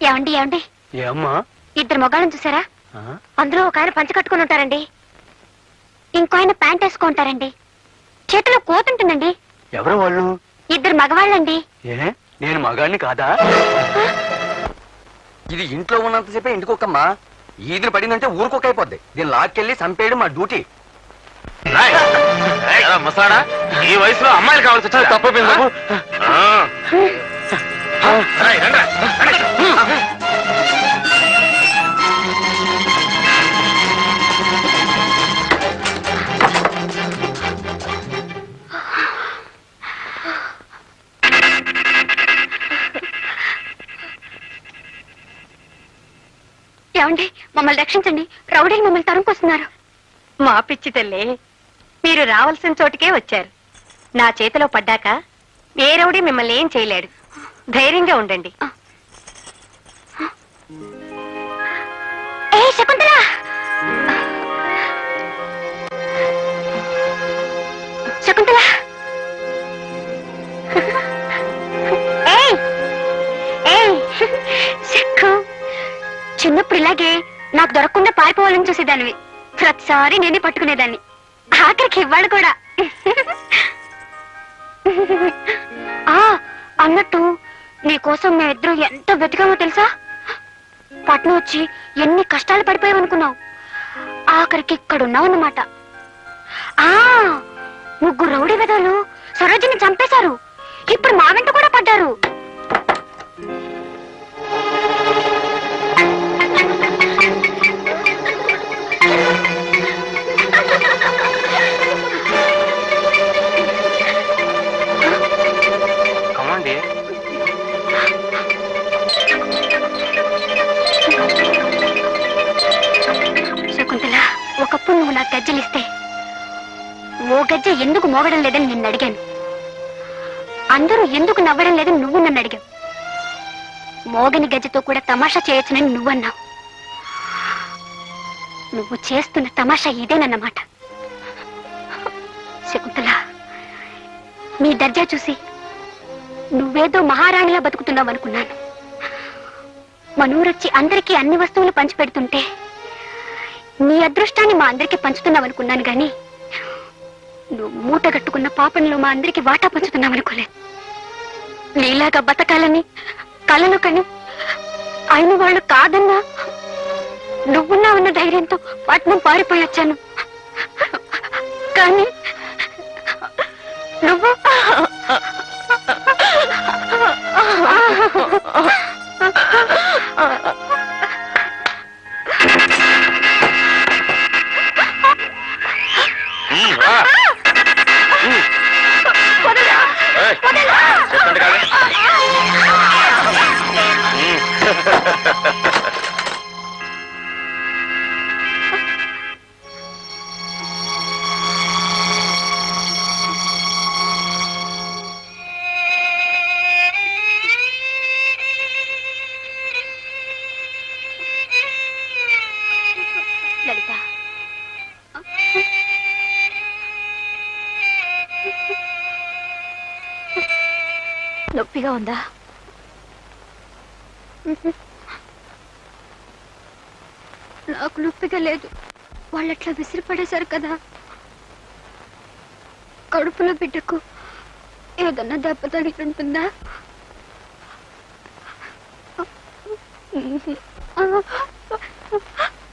ఏమండి ఏమండి ఏమ్మా? ఇద్దరు మొగాళ్ళని చూసారా? అందులో ఒక ఆయన పంచ కట్టుకుని ఉంటారండి, ఇంకో ఆయన ప్యాంట్ వేసుకుంటారండి, చేతిలో కోతుంటుందండి. ఎవరు వాళ్ళు? ఇద్దరు మగవాళ్ళండి. ఏ నేను మగాన్ని కాదా? ఇది ఇంట్లో ఉన్నంతసేపే ఇంటికొక్కమ్మా, ఈదిని పడిందంటే ఊరుకొక్క అయిపోద్ది. దీన్ని లాక్కెళ్ళి చంపేయడం మా డ్యూటీ. ముసలాడా, ఈ వయసులో అమ్మాయిలు కావాల్సి వచ్చా? తప్పైపోయింది బాబు. ఏమండి మమ్మల్ని రక్షించండి, రౌడీలు మమ్మల్ని తరుముకొస్తున్నారు. మా పిచ్చి తల్లి, మీరు రావాల్సిన చోటుకే వచ్చారు. నా చేతిలో పడ్డాక ఏ రౌడీ మిమ్మల్ని ఏం చేయలేడు. ధైర్యంగా ఉండండి. ఏ శకుంతల, శకుంతల, ఏయ్ ఏయ్ శకు, చిన్నప్పుడు ఇలాగే నాకు దొరకకుండా పారిపోవాలని చూసేదానివి. ప్రతిసారి నేనే పట్టుకునేదాన్ని, ఆఖరికి ఇవ్వాలి కూడా. అన్నట్టు నీకోసం మేమిద్దరం ఎంత వెతికామో తెలుసా? పట్నం వచ్చి ఎన్ని కష్టాలు పడిపోయావనుకున్నావు, ఆఖరికి ఇక్కడున్నావు అన్నమాట. ముగ్గురు రౌడీ వెధవలు సరోజిని చంపేశారు, ఇప్పుడు మా వెంట కూడా పడ్డారు. శకుంతల, ఒకప్పుడు నువ్వు నాకు గజ్జలిస్తే ఓ గజ్జ ఎందుకు మోగడం లేదని నిన్ను అడిగాను. అందరూ ఎందుకు నవ్వడం లేదని నువ్వు నన్ను అడిగావు. మోగని గజ్జతో కూడా తమాషా చేయొచ్చునని నువ్వన్నావు. నువ్వు చేస్తున్న తమాషా ఇదేనన్నమాట. శకుంతల, నీ దర్జా చూసి నువ్వేదో మహారాణిలా బతుకుతున్నావు అనుకున్నాను. మనూరొచ్చి అందరికీ అన్ని వస్తువులు పంచిపెడుతుంటే నీ అదృష్టాన్ని మా అందరికీ పంచుతున్నావు అనుకున్నాను గాని, నువ్వు మూట కట్టుకున్న పాపంలో మా అందరికీ వాటా పంచుతున్నావు అనుకోలేదు. నీలాగా బతకాలని కలను కని అయిన వాళ్ళు కాదన్నా నువ్వున్నా ఉన్న ధైర్యంతో పట్నం పారిపోయొచ్చాను. కానీ నువ్వు లలిత, నొప్పిగా ఉందా? నాకు నొప్పిగా లేదు. వాళ్ళట్లా విసిరిపడేశారు కదా. కడుపులో బిడ్డకు ఏదన్నా దెబ్బ తగిలింటుందా?